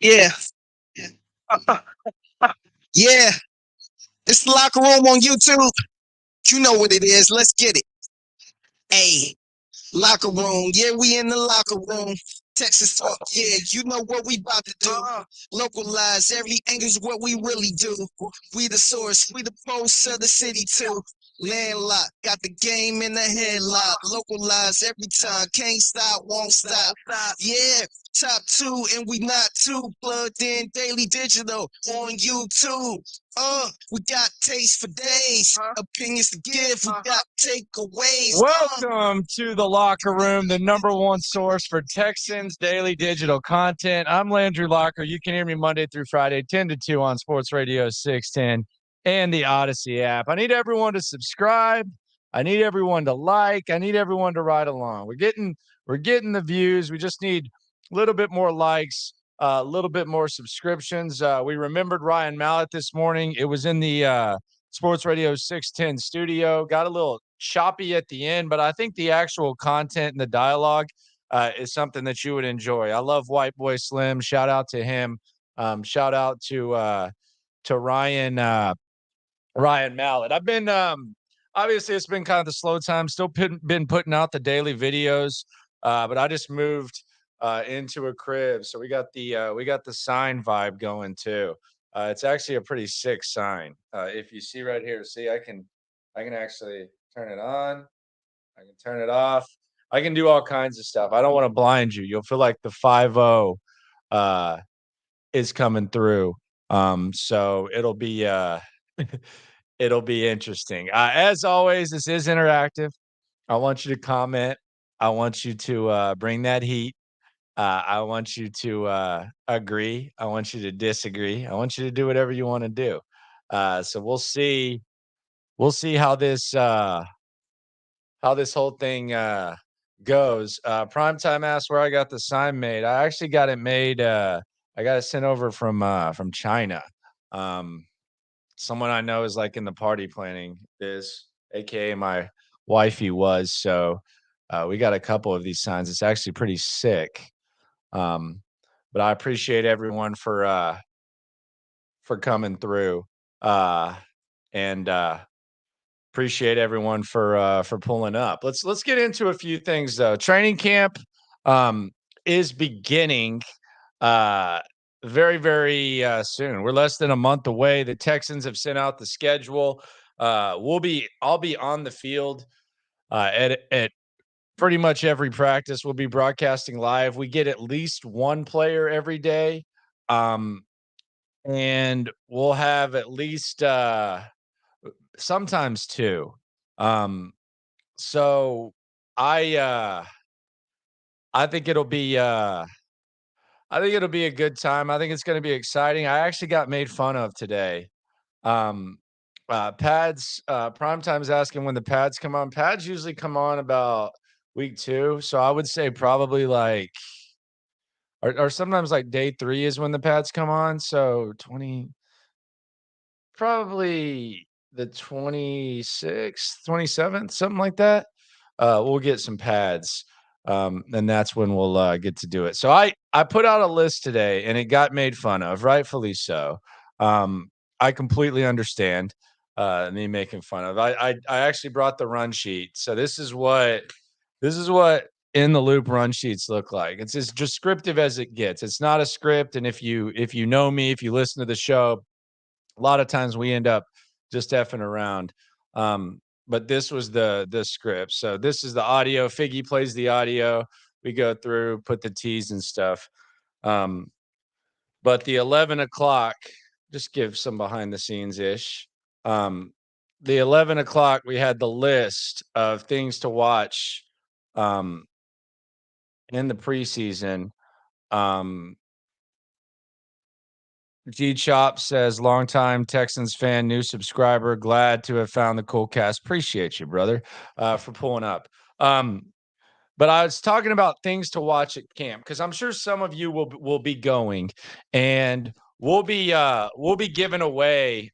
Yeah. Yeah. It's the locker room on YouTube. You know what it is. Let's get it. Hey, locker room. Yeah, we in the locker room. Texas talk. Yeah, you know what we about to do. Localize every angle's what we really do. We the source. We the pulse of the city too. Landlocked, got the game in the headlock. Localize every time. Can't stop, won't stop. Yeah, top two, and we not too plugged in daily digital on YouTube. We got taste for days, opinions to give, we got takeaways. Welcome to the locker room, the number one source for Texans daily digital content. I'm Landry Locker. You can hear me Monday through Friday, 10 to 2 on Sports Radio 610 and the Odyssey app. I need everyone to subscribe. I need everyone to like. I need everyone to ride along. We're getting the views. We just need a little bit more likes, a little bit more subscriptions. We remembered Ryan Mallett this morning. It was in the Sports Radio 610 studio. Got a little choppy at the end, but I think the actual content and the dialogue is something that you would enjoy. I love White Boy Slim. Shout out to him. Shout out to Ryan Mallett. I've been obviously it's been kind of the slow time. Still been putting out the daily videos, but I just moved into a crib, so we got the sign vibe going too. It's actually a pretty sick sign. If you see right here, see I can actually turn it on. I can turn it off. I can do all kinds of stuff. I don't want to blind you. You'll feel like the 5-0 uh, is coming through. So it'll be interesting. As always, this is interactive. I want you to comment. I want you to bring that heat. I want you to agree. I want you to disagree. I want you to do whatever you want to do. So we'll see. We'll see how this whole thing goes. Primetime asked where I got the sign made. I actually got it made. I got it sent over from China. Um, Someone I know is like in the party planning biz, aka my wifey was. So we got a couple of these signs. It's actually pretty sick. Um, but I appreciate everyone for coming through. Uh, and appreciate everyone for pulling up. Let's get into a few things though. Training camp is beginning uh very soon. We're less than a month away. The Texans have sent out the schedule. I'll be on the field at pretty much every practice. We'll be broadcasting live. We get at least one player every day. Um and we'll have at least sometimes two. Um so I uh I think it'll be I think it'll be a good time. I think it's going to be exciting. I actually got made fun of today. Um pads Primetime's asking when the pads come on. Pads usually come on about week 2, so I would say probably like or sometimes like day 3 is when the pads come on. So 20 probably the 26th, 27th, something like that. We'll get some pads. And that's when we'll get to do it. So I put out a list today and it got made fun of, rightfully so. I completely understand me making fun of. I actually brought the run sheet. So this is what in the loop run sheets look like. It's as descriptive as it gets. It's not a script. And if you know me, if you listen to the show, a lot of times we end up just effing around. But this was the script. So this is the audio. Figgy plays the audio. We go through, put the T's and stuff. Um, but the 11 o'clock, just give some behind the scenes ish. Um, the 11 o'clock, we had the list of things to watch um, in the preseason. Um, G Chop says, longtime Texans fan, new subscriber. Glad to have found the cool cast. Appreciate you, brother, for pulling up. But I was talking about things to watch at camp because I'm sure some of you will be going, and we'll be giving away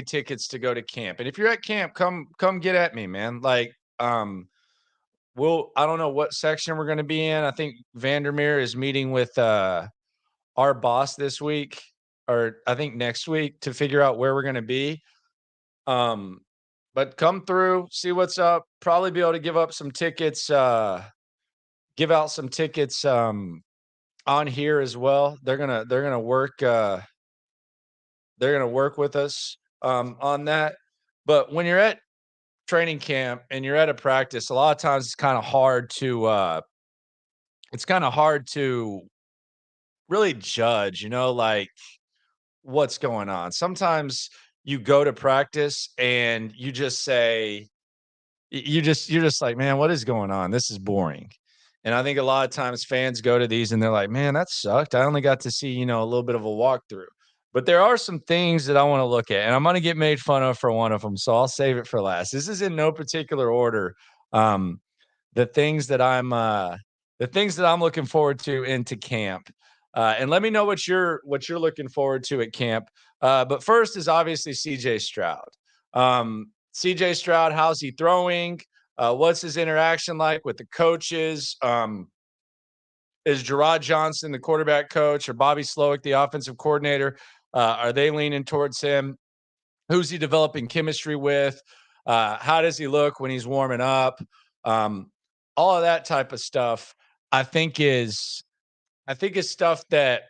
tickets to go to camp. And if you're at camp, come get at me, man. Like I don't know what section we're going to be in. I think Vandermeer is meeting with our boss this week, or I think next week, to figure out where we're going to be. But come through, see what's up. Probably be able to give out some tickets on here as well. They're gonna work with us on that. But when you're at training camp and you're at a practice, a lot of times it's kind of hard to really judge, like what's going on. Sometimes you go to practice and you just say, you're just like, man, what is going on? This is boring. And I think a lot of times fans go to these and they're like, man, that sucked. I only got to see, a little bit of a walkthrough. But there are some things that I want to look at, and I'm going to get made fun of for one of them. So I'll save it for last. This is in no particular order. Um, the things that I'm looking forward to into camp. And let me know what you're looking forward to at camp. But first is obviously CJ Stroud. CJ Stroud, how's he throwing? What's his interaction like with the coaches? Is Gerard Johnson the quarterback coach, or Bobby Slowick the offensive coordinator? Are they leaning towards him? Who's he developing chemistry with? How does he look when he's warming up? Um, all of that type of stuff, I think is stuff that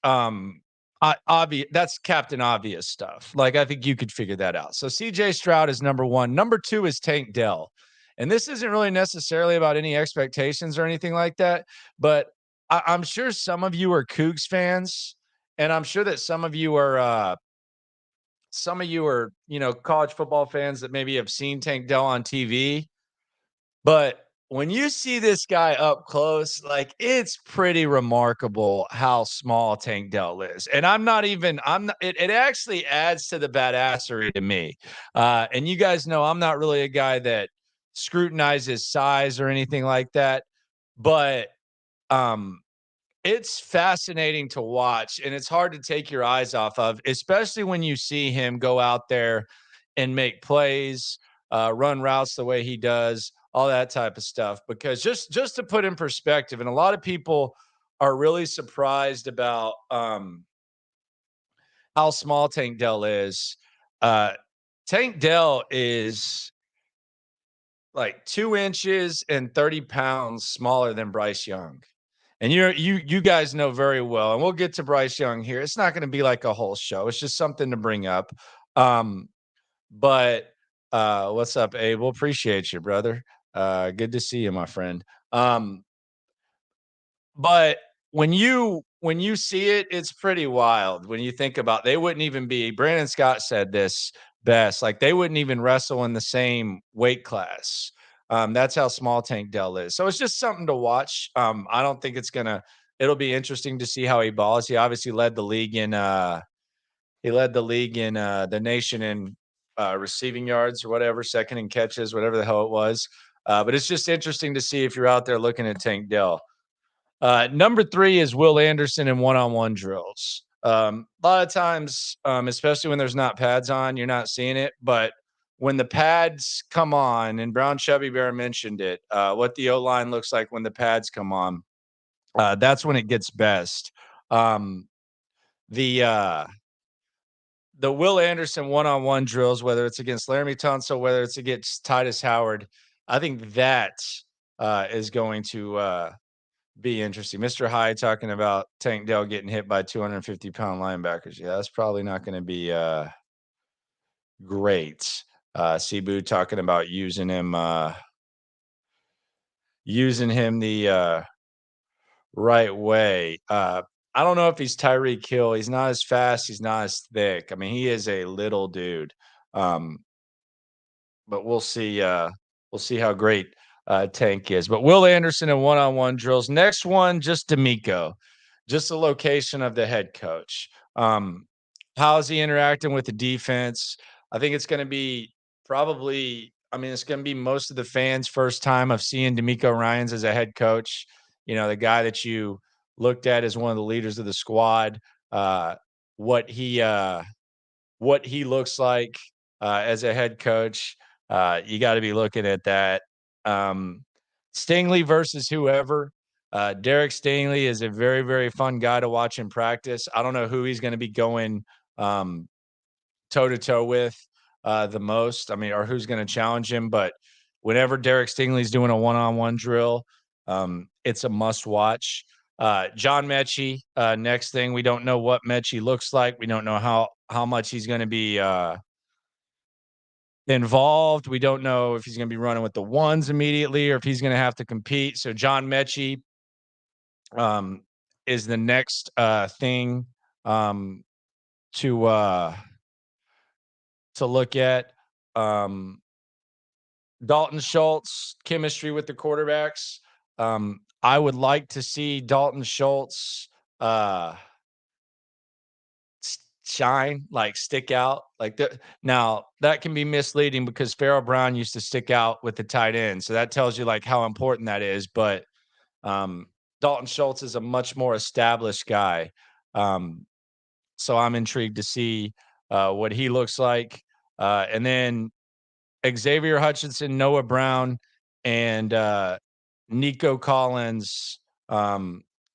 obvious. That's Captain Obvious stuff. Like, I think you could figure that out. So CJ Stroud is number one. Number two is Tank Dell. And this isn't really necessarily about any expectations or anything like that, but I'm sure some of you are Cougs fans, and I'm sure that some of you are college football fans that maybe have seen Tank Dell on TV. But when you see this guy up close, like, it's pretty remarkable how small Tank Dell is. And it actually adds to the badassery to me. And you guys know I'm not really a guy that scrutinizes size or anything like that. But it's fascinating to watch, and it's hard to take your eyes off of, especially when you see him go out there and make plays, run routes the way he does, all that type of stuff. Because just to put in perspective, and a lot of people are really surprised about how small Tank Dell is. Tank Dell is like 2 inches and 30 pounds smaller than Bryce Young. And you guys know very well, and we'll get to Bryce Young here. It's not going to be like a whole show. It's just something to bring up. But what's up, Abel? Appreciate you, brother. Good to see you, my friend. But when you see it, it's pretty wild. When you think about, they wouldn't even be. Brandon Scott said this best. Like, they wouldn't even wrestle in the same weight class. That's how small Tank Dell is. So it's just something to watch. I don't think it'll be interesting to see how he balls. He obviously led the league in the nation in receiving yards or whatever, second in catches, whatever the hell it was. But it's just interesting to see if you're out there looking at Tank Dell. Number three is Will Anderson in one-on-one drills. A lot of times, especially when there's not pads on, you're not seeing it. But when the pads come on, and Brown Chubby Bear mentioned it, what the O-line looks like when the pads come on, that's when it gets best. The Will Anderson one-on-one drills, whether it's against Laramie Tunsil, whether it's against Titus Howard, I think that is going to be interesting. Mr. Hyde talking about Tank Dell getting hit by 250-pound linebackers. Yeah, that's probably not going to be great. Cebu talking about using him the right way. I don't know if he's Tyreek Hill. He's not as fast. He's not as thick. I mean, he is a little dude. But we'll see. We'll see how great Tank is. But Will Anderson in one-on-one drills. Next one, just DeMeco, just the location of the head coach. How's he interacting with the defense? I think it's going to be it's going to be most of the fans' first time of seeing DeMeco Ryans as a head coach. The guy that you looked at as one of the leaders of the squad. What he looks like as a head coach. You got to be looking at that. Stingley versus whoever. Derek Stingley is a very, very fun guy to watch in practice. I don't know who he's going to be going toe to toe with the most. I mean, or who's going to challenge him. But whenever Derek Stingley's doing a one-on-one drill, it's a must watch. John Mechie, next thing, we don't know what Mechie looks like. We don't know how much he's going to be involved. We don't know if he's going to be running with the ones immediately or if he's going to have to compete. So John Mechie is the next thing to look at. Dalton Schultz, chemistry with the quarterbacks. I would like to see Dalton Schultz shine, like stick out. Like now that can be misleading because Farrell Brown used to stick out with the tight end. So that tells you like how important that is. But Dalton Schultz is a much more established guy. So I'm intrigued to see what he looks like. And then Xavier Hutchinson, Noah Brown, and Nico Collins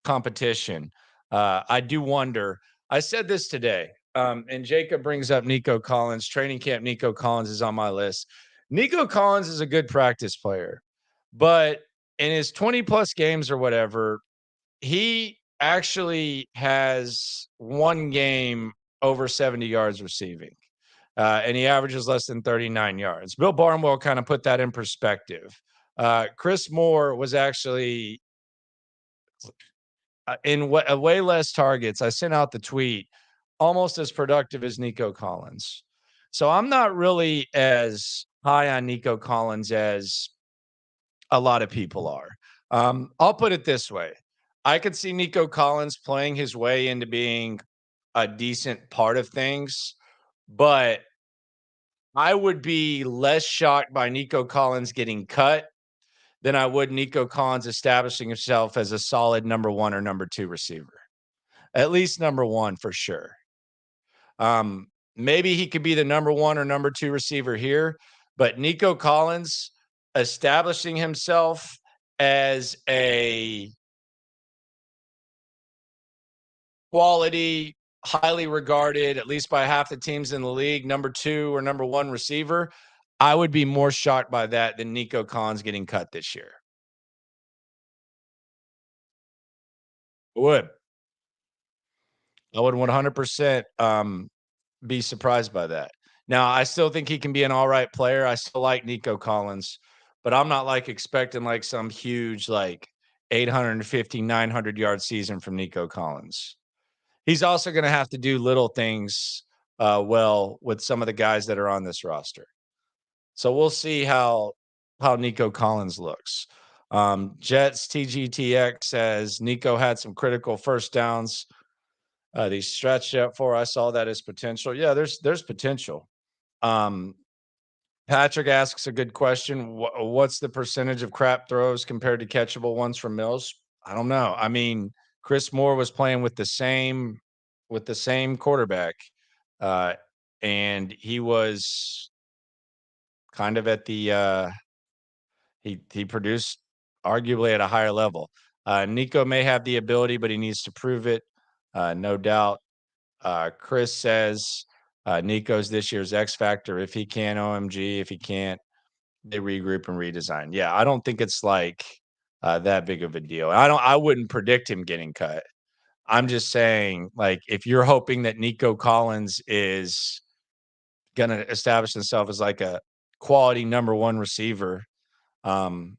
competition. I do wonder. I said this today, and Jacob brings up Nico Collins. Training camp Nico Collins is on my list. Nico Collins is a good practice player, but in his 20-plus games or whatever, he actually has one game over 70 yards receiving. And he averages less than 39 yards. Bill Barnwell kind of put that in perspective. Chris Moore was actually in way less targets. I sent out the tweet, almost as productive as Nico Collins. So I'm not really as high on Nico Collins as a lot of people are. I'll put it this way. I could see Nico Collins playing his way into being a decent part of things, but I would be less shocked by Nico Collins getting cut than I would Nico Collins establishing himself as a solid number 1 or number 2 receiver. At least number 1 for sure. Maybe he could be the number 1 or number 2 receiver here, but Nico Collins establishing himself as a quality, highly regarded, at least by half the teams in the league, number 2 or number 1 receiver, I would be more shocked by that than Nico Collins getting cut this year. I would 100% be surprised by that. Now, I still think he can be an all right player. I still like Nico Collins, but I'm not like expecting like some huge like 850, 900 yard season from Nico Collins. He's also going to have to do little things well with some of the guys that are on this roster. So we'll see how Nico Collins looks. Jets TGTX says Nico had some critical first downs. They stretched out for. I saw that as potential. Yeah, there's potential. Patrick asks a good question. What's the percentage of crap throws compared to catchable ones from Mills? I don't know. I mean, Chris Moore was playing with the same quarterback, and he was kind of at the he produced arguably at a higher level. Nico may have the ability, but he needs to prove it. No doubt. Chris says Nico's this year's X factor. If he can, OMG. If he can't, they regroup and redesign. Yeah, I don't think it's like that big of a deal. I wouldn't predict him getting cut. I'm just saying, like, if you're hoping that Nico Collins is gonna establish himself as like a quality number 1 receiver, I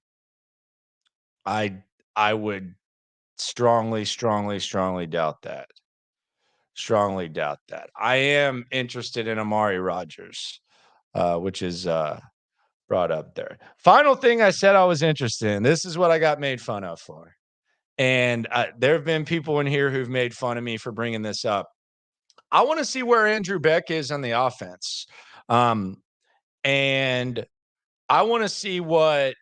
would strongly doubt that. Strongly doubt that. I am interested in Amari Rodgers, which is brought up there. Final thing I said I was interested in. This is what I got made fun of for. And there have been people in here who've made fun of me for bringing this up. I want to see where Andrew Beck is on the offense. And I want to see what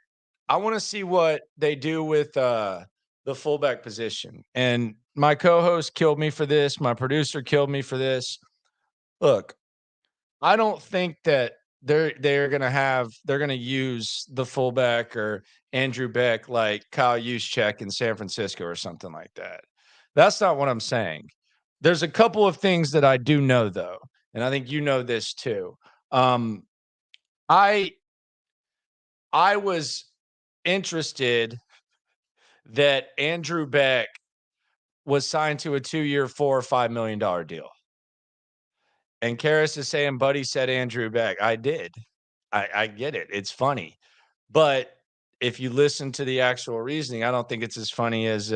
they do with the fullback position. And my co-host killed me for this. My producer killed me for this. Look, I don't think that they're gonna use the fullback or Andrew Beck like Kyle Juszczyk in San Francisco or something like that. That's not what I'm saying. There's a couple of things that I do know though, and I think you know this too. Um, I I was interested that Andrew Beck was signed to a 2-year, $4 or $5 million deal. And Karras is saying, Buddy said Andrew Beck. I did. I get it. It's funny. But if you listen to the actual reasoning, I don't think it's as funny as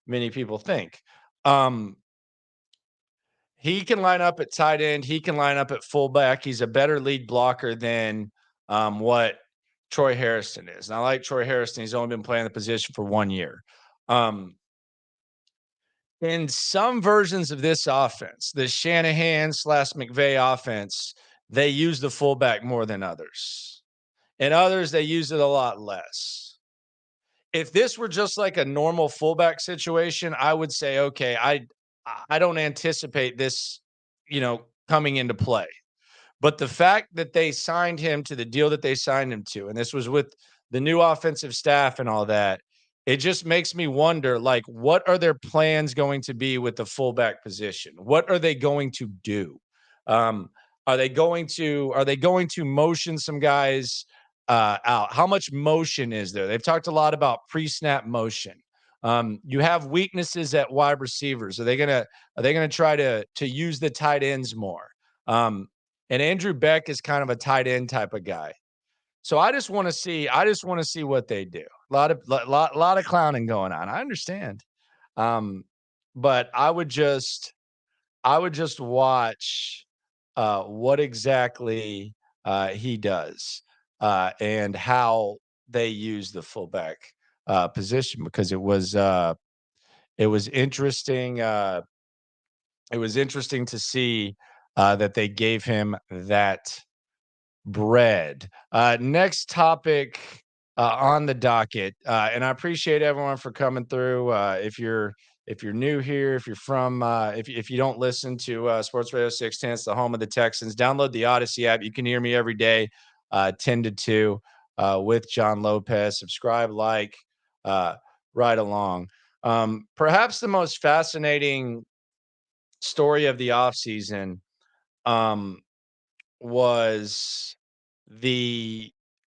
many people think. He can line up at tight end. He can line up at fullback. He's a better lead blocker than what Troy Harrison is. And I like Troy Harrison. He's only been playing the position for 1 year. In some versions of this offense, the Shanahan/McVay offense, they use the fullback more than others. In others, they use it a lot less. If this were just like a normal fullback situation, I would say, okay, I don't anticipate this, coming into play. But the fact that they signed him to the deal that they signed him to, and this was with the new offensive staff and all that, it just makes me wonder, like, what are their plans going to be with the fullback position? What are they going to do? Um, are they going to motion some guys out? How much motion is there? They've talked a lot about pre-snap motion. You have weaknesses at wide receivers. Are they gonna try to use the tight ends more? And Andrew Beck is kind of a tight end type of guy. So I just want to see what they do. A lot of clowning going on. I understand. But I would just watch what exactly he does and how they use the fullback position, because it was interesting. It was interesting to see that they gave him that bread. Next topic on the docket, and I appreciate everyone for coming through. If you're new here, if you're from, if you don't listen to Sports Radio 610, it's the home of the Texans. Download the Odyssey app. You can hear me every day, 10 to 2, with John Lopez. Subscribe, like, right along. Perhaps the most fascinating story of the offseason was the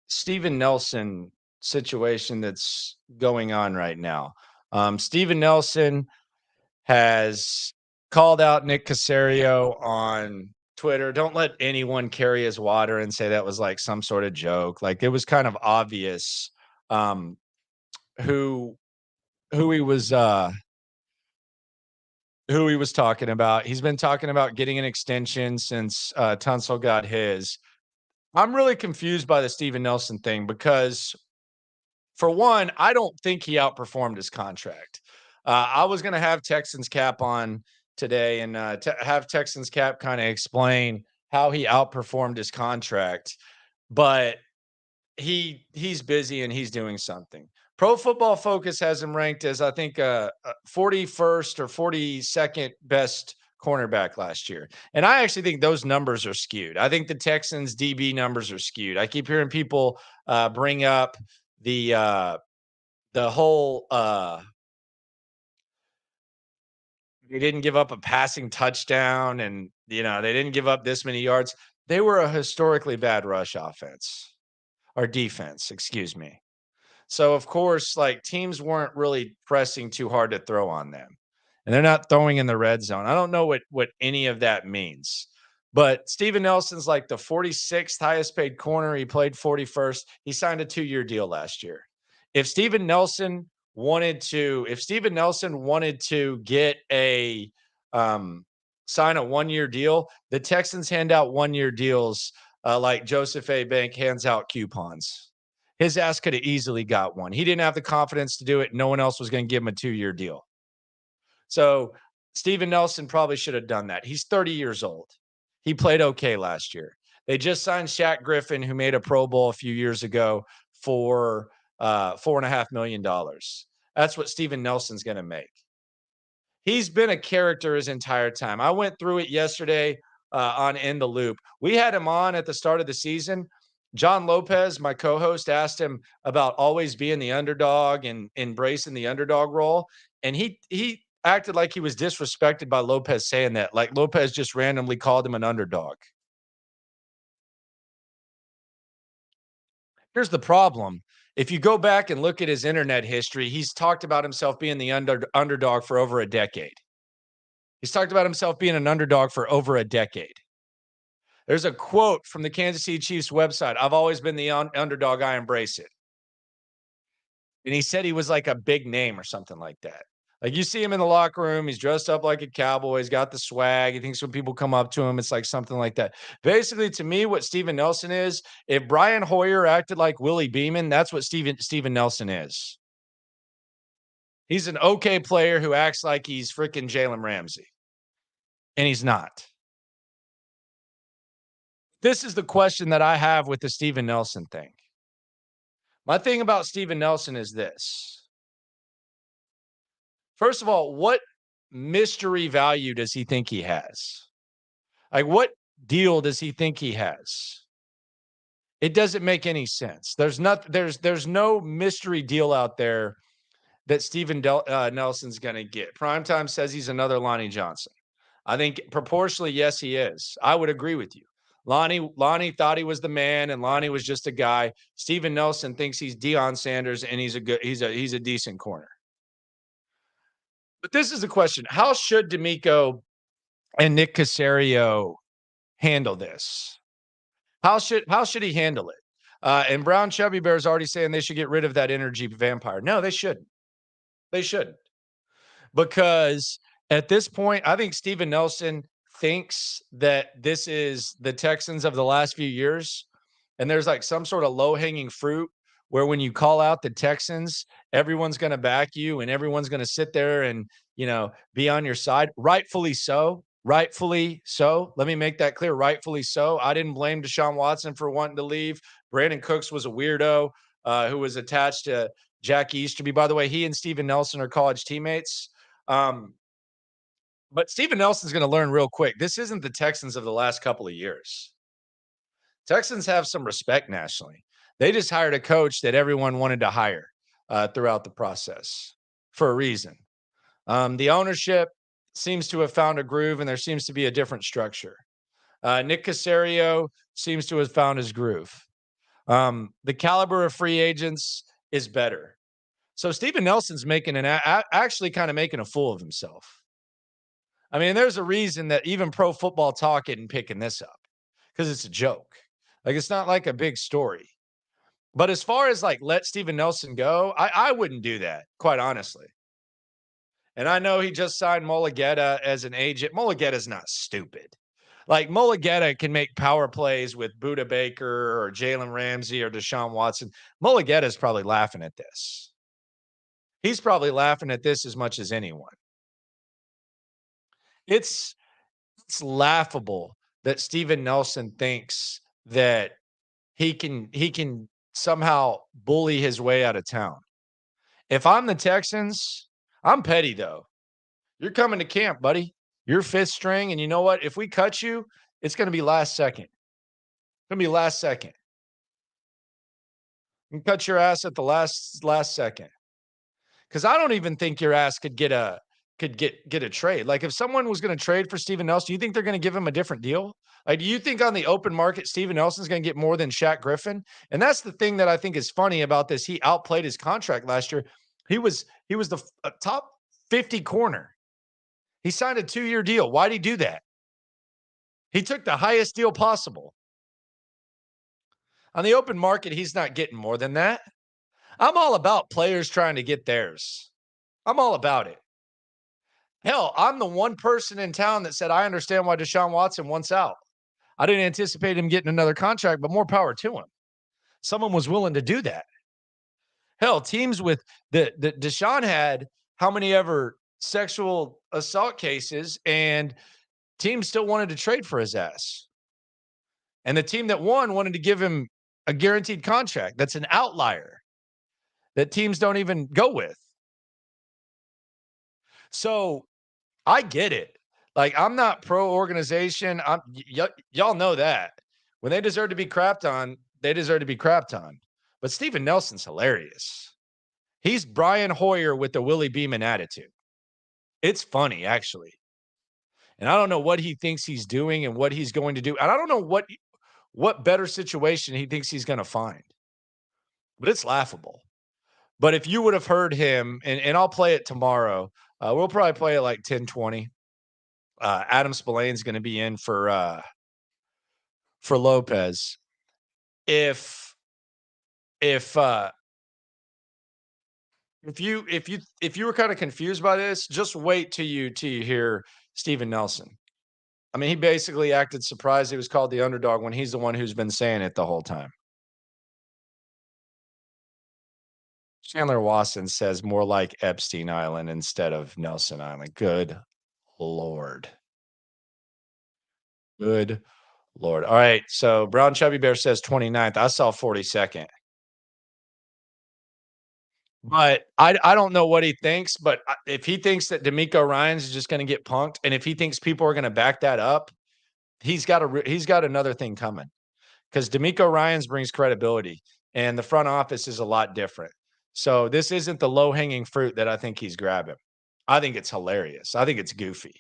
Steven Nelson situation that's going on right now. Steven Nelson has called out Nick Caserio on Twitter. Don't let anyone carry his water and say that was like some sort of joke. Like, it was kind of obvious who who he was talking about. He's been talking about getting an extension since Tunsil got his. I'm really confused by the Steven Nelson thing because, for one, I don't think he outperformed his contract. I was going to have Texans Cap on today and have Texans Cap kind of explain how he outperformed his contract, but he's busy and he's doing something. Pro Football Focus has him ranked as, I think, 41st or 42nd best cornerback last year. And I actually think those numbers are skewed. I think the Texans DB numbers are skewed. I keep hearing people bring up the whole they didn't give up a passing touchdown and they didn't give up this many yards. They were a historically bad rush offense or defense, excuse me. So, of course, like, teams weren't really pressing too hard to throw on them. And they're not throwing in the red zone. I don't know what any of that means. But Steven Nelson's like the 46th highest paid corner. He played 41st. He signed a 2-year deal last year. If Steven Nelson wanted to get a sign a 1-year deal, the Texans hand out 1-year deals like Joseph A. Bank hands out coupons. His ass could have easily got one. He didn't have the confidence to do it. No one else was going to give him a 2-year deal. So Steven Nelson probably should have done that. He's 30 years old. He played okay last year. They just signed Shaq Griffin, who made a Pro Bowl a few years ago, for $4.5 million. That's what Steven Nelson's going to make. He's been a character his entire time. I went through it yesterday. on In the Loop. We had him on at the start of the season. John Lopez, my co-host, asked him about always being the underdog and embracing the underdog role, and he acted like he was disrespected by Lopez saying that. Like Lopez just randomly called him an underdog. Here's the problem. If you go back and look at his internet history, he's talked about himself being the underdog for over a decade. He's talked about himself being an underdog for over a decade. There's a quote from the Kansas City Chiefs website. I've always been the underdog. I embrace it. And he said he was like a big name or something like that. Like you see him in the locker room, he's dressed up like a cowboy, he's got the swag. He thinks when people come up to him, it's like something like that. Basically, to me, what Steven Nelson is, if Brian Hoyer acted like Willie Beeman, that's what Steven Nelson is. He's an okay player who acts like he's freaking Jalen Ramsey. And he's not. This is the question that I have with the Steven Nelson thing. My thing about Steven Nelson is this. First of all, what mystery value does he think he has? Like, what deal does he think he has? It doesn't make any sense. There's no mystery deal out there that Steven Nelson's going to get. Primetime says he's another Lonnie Johnson. I think proportionally, yes, he is. I would agree with you. Lonnie thought he was the man, and Lonnie was just a guy. Steven Nelson thinks he's Deion Sanders, and he's a decent corner. But this is the question: how should DeMeco and Nick Caserio handle this? How should he handle it? And Brown Chubby Bear is already saying they should get rid of that energy vampire. No, they shouldn't. They shouldn't. Because at this point, I think Steven Nelson thinks that this is the Texans of the last few years. And there's like some sort of low-hanging fruit where when you call out the Texans, everyone's going to back you and everyone's going to sit there and, be on your side. Rightfully so. Rightfully so. Let me make that clear. Rightfully so. I didn't blame Deshaun Watson for wanting to leave. Brandon Cooks was a weirdo who was attached to Jack Easterby. By the way, he and Steven Nelson are college teammates. But Steven Nelson's going to learn real quick. This isn't the Texans of the last couple of years. Texans have some respect nationally. They just hired a coach that everyone wanted to hire throughout the process for a reason. The ownership seems to have found a groove, and there seems to be a different structure. Nick Caserio seems to have found his groove. The caliber of free agents is better. So Steven Nelson's actually kind of making a fool of himself. I mean, there's a reason that even Pro Football Talk isn't picking this up because it's a joke. Like, it's not like a big story. But as far as like let Steven Nelson go, I wouldn't do that, quite honestly. And I know he just signed Mulligetta as an agent. Mulligetta's not stupid. Like Mulligetta can make power plays with Buda Baker or Jalen Ramsey or Deshaun Watson. Mulligetta's probably laughing at this. He's probably laughing at this as much as anyone. It's laughable that Steven Nelson thinks that he can somehow bully his way out of town. If I'm the Texans, I'm petty though. You're coming to camp, buddy. You're fifth string, and you know what? If we cut you, it's going to be last second. It's going to be last second. You can cut your ass at the last second. Because I don't even think your ass could get a trade. Like if someone was going to trade for Steven Nelson, do you think they're going to give him a different deal? Like, do you think on the open market, Steven Nelson's going to get more than Shaq Griffin? And that's the thing that I think is funny about this. He outplayed his contract last year. He was the top 50 corner. He signed a 2-year deal. Why'd he do that? He took the highest deal possible. On the open market, he's not getting more than that. I'm all about players trying to get theirs. I'm all about it. Hell, I'm the one person in town that said, I understand why Deshaun Watson wants out. I didn't anticipate him getting another contract, but more power to him. Someone was willing to do that. Hell, teams with the Deshaun had how many ever sexual assault cases, and teams still wanted to trade for his ass. And the team that won wanted to give him a guaranteed contract. That's an outlier that teams don't even go with. So I get it. Like, I'm not pro organization. Y'all know that. When they deserve to be crapped on, they deserve to be crapped on. But Steven Nelson's hilarious. He's Brian Hoyer with the Willie Beeman attitude. It's funny, actually. And I don't know what he thinks he's doing and what he's going to do. And I don't know what better situation he thinks he's going to find. But it's laughable. But if you would have heard him, and I'll play it tomorrow, we'll probably play it like 10:20. Adam Spillane's going to be in for Lopez. If if uh if you were kind of confused by this, just wait till you hear Steven Nelson. I mean, he basically acted surprised he was called the underdog when he's the one who's been saying it the whole time. Chandler Wasson says more like Epstein Island instead of Nelson Island. Good Lord. Good Lord. All right. So Brown Chubby Bear says 29th. I saw 42nd. But I don't know what he thinks, but if he thinks that DeMeco Ryans is just going to get punked, and if he thinks people are going to back that up, he's got another thing coming. Because DeMeco Ryans brings credibility, and the front office is a lot different. So this isn't the low-hanging fruit that I think he's grabbing. I think it's hilarious. I think it's goofy.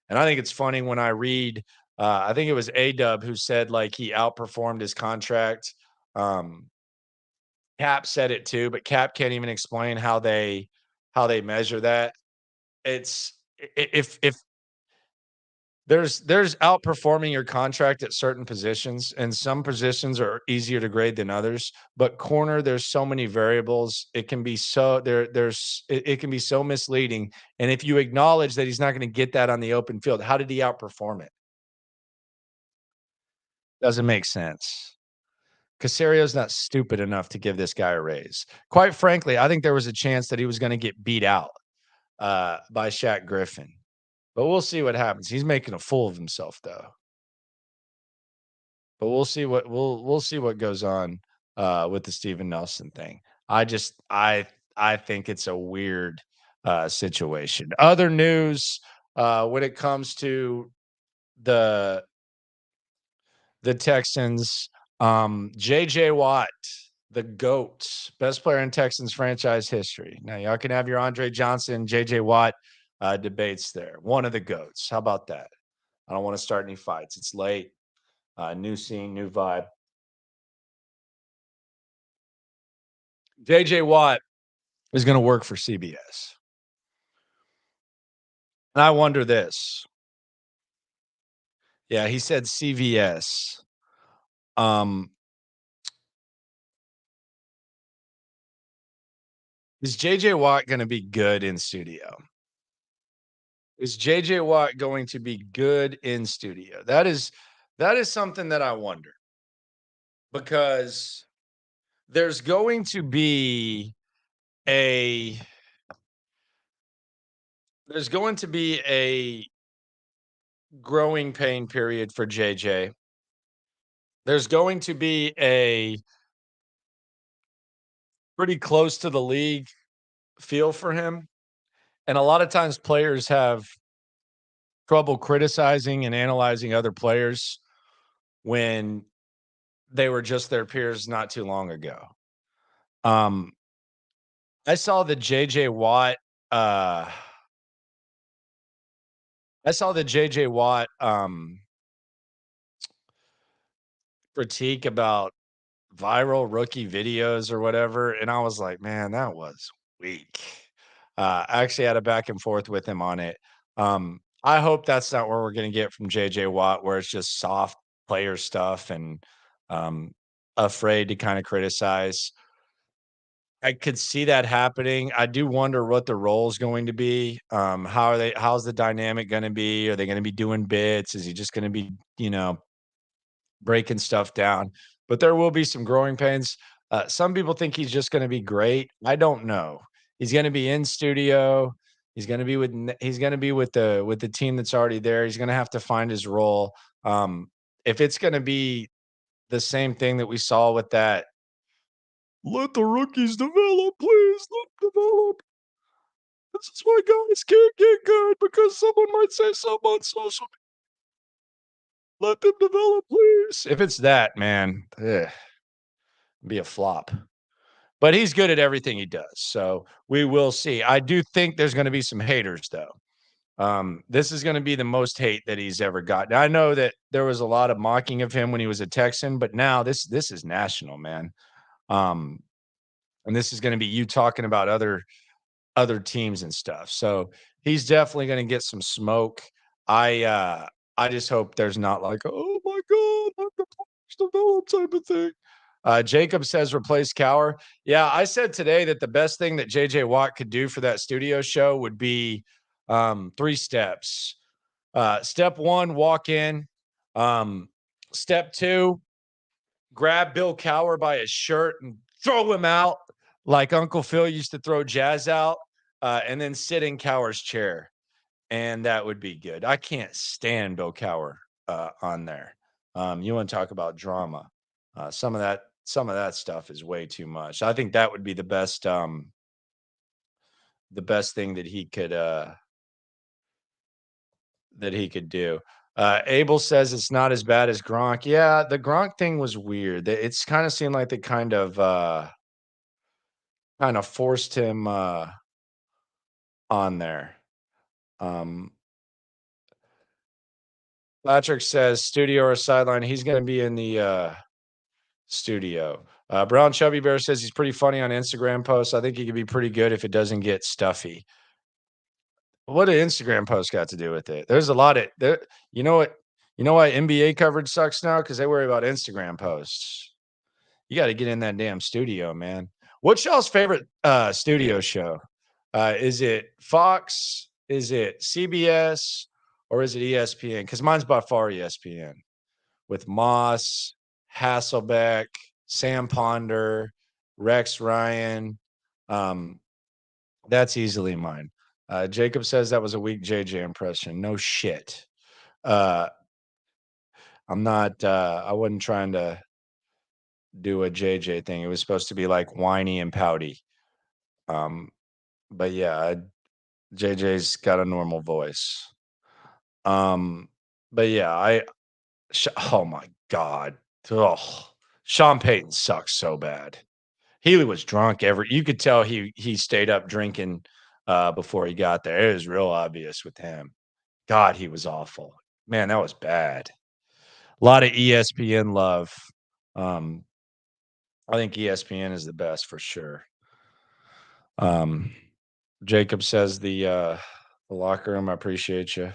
And I think it's funny when I read, I think it was A-Dub who said, like, he outperformed his contract. Cap said it too, but Cap can't even explain how they measure that. It's if there's outperforming your contract at certain positions, and some positions are easier to grade than others. But corner, there's so many variables. It can be so it can be so misleading. And if you acknowledge that he's not going to get that on the open field, how did he outperform it? Doesn't make sense. Caserio's not stupid enough to give this guy a raise. Quite frankly, I think there was a chance that he was going to get beat out by Shaq Griffin. But we'll see what happens. He's making a fool of himself, though. But we'll see what goes on with the Steven Nelson thing. I think it's a weird situation. Other news when it comes to the Texans, JJ Watt, the GOAT, best player in Texans franchise history. Now y'all can have your Andre Johnson, JJ Watt debates there. One of the GOATs. How about that? I don't want to start any fights. It's late. New scene, new vibe. JJ Watt is going to work for CBS. And I wonder this. Yeah, he said CVS. Is JJ Watt going to be good in studio? Is JJ Watt going to be good in studio? That is something that I wonder. Because there's going to be a growing pain period for JJ. There's going to be a pretty close to the league feel for him. And a lot of times players have trouble criticizing and analyzing other players when they were just their peers not too long ago. I saw the JJ Watt uh I saw the JJ Watt critique about viral rookie videos or whatever, and I was like, man, that was weak. I actually had a back and forth with him on it. I hope that's not where we're going to get from JJ Watt, where it's just soft player stuff and um, afraid to kind of criticize. I could see that happening. I do wonder what the role is going to be. How's the dynamic going to be? Are they going to be doing bits? Is he just going to be, breaking stuff down? But there will be some growing pains. Some people think he's just going to be great. I don't know. He's going to be in studio. He's going to be with the team that's already there. He's going to have to find his role. If it's going to be the same thing that we saw with that, let the rookies develop, please. Let develop. This is why guys can't get good because someone might say something on social media. Let them develop, please. If it's that, man, be a flop. But he's good at everything he does. So we will see. I do think there's going to be some haters, though. This is going to be the most hate that he's ever gotten. I know that there was a lot of mocking of him when he was a Texan, but now this is national, man. And this is going to be you talking about other teams and stuff. So he's definitely going to get some smoke. I just hope there's not like, oh my god, I'm the players develop type of thing. Jacob says replace Cower. Yeah, I said today that the best thing that JJ Watt could do for that studio show would be 3 steps. Step 1, walk in. Step 2, grab Bill Cower by his shirt and throw him out like Uncle Phil used to throw Jazz out, and then sit in Cower's chair. And that would be good. I can't stand Bill Cower on there. You want to talk about drama. Some of that stuff is way too much. I think that would be the best thing that he could do. Abel says it's not as bad as Gronk. Yeah, the Gronk thing was weird. It's kind of seemed like they kind of forced him on there. Patrick says studio or sideline. He's going to be in the studio. Brown Chubby Bear says he's pretty funny on Instagram posts. I think he could be pretty good if it doesn't get stuffy. What did Instagram posts got to do with it? There's a lot of there. You know what? You know why NBA coverage sucks now? Because they worry about Instagram posts. You got to get in that damn studio, man. What's y'all's favorite studio show? Is it Fox? Is it CBS? Or is it ESPN? Because mine's by far ESPN with Moss, Hasselbeck, Sam Ponder, Rex Ryan. That's easily mine. Jacob says that was a weak JJ impression. No shit. I'm not. I wasn't trying to do a JJ thing. It was supposed to be like whiny and pouty. But yeah, JJ's got a normal voice. But yeah, oh my god, Sean Payton sucks so bad. He was drunk you could tell he stayed up drinking before he got there. It was real obvious with him. God, he was awful. Man, that was bad. A lot of ESPN love. I think ESPN is the best for sure. Jacob says the locker room. I appreciate you.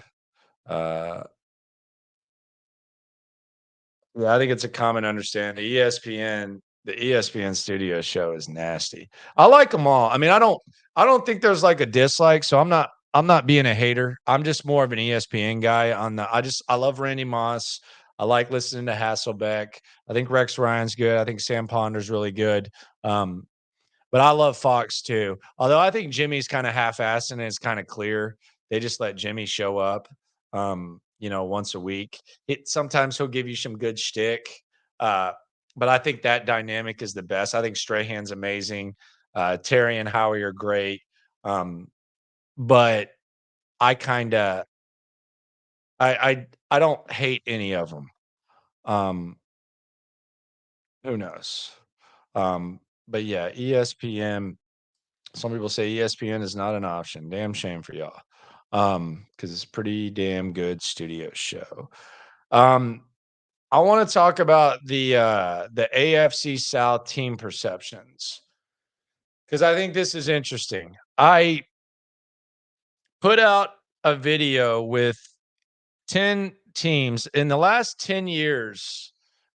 Yeah, I think it's a common understanding. The ESPN studio show is nasty. I like them all. I mean, I don't think there's like a dislike, so I'm not being a hater. I'm just more of an ESPN guy I love Randy Moss. I like listening to Hasselbeck. I think Rex Ryan's good. I think Sam Ponder's really good. But I love Fox too. Although I think Jimmy's kind of half-assed and it's kind of clear. They just let Jimmy show up, once a week. Sometimes he'll give you some good shtick. But I think that dynamic is the best. I think Strahan's amazing. Terry and Howie are great. But I kind of, I don't hate any of them. Who knows? But yeah, ESPN. Some people say ESPN is not an option. Damn shame for y'all. Because it's a pretty damn good studio show. I want to talk about the AFC South team perceptions because I think this is interesting. I put out a video with 10 teams in the last 10 years.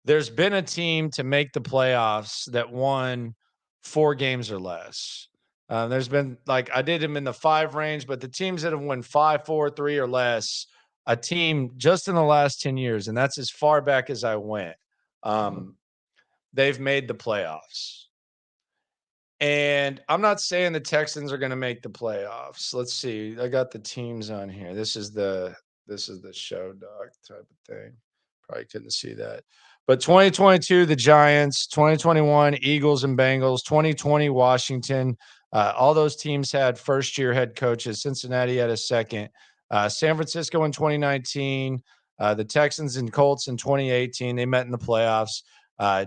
There's been a team to make the playoffs that won 4 games or less. There's been I did them in the 5 range, but the teams that have won 5, 4, 3 or less, a team just in the last 10 years, and that's as far back as I went. They've made the playoffs. And I'm not saying the Texans are going to make the playoffs. Let's see. I got the teams on here. This is the show doc type of thing. Probably couldn't see that. But 2022, the Giants, 2021, Eagles and Bengals, 2020, Washington, All those teams had first-year head coaches. Cincinnati had a second. San Francisco in 2019, the Texans and Colts in 2018. They met in the playoffs.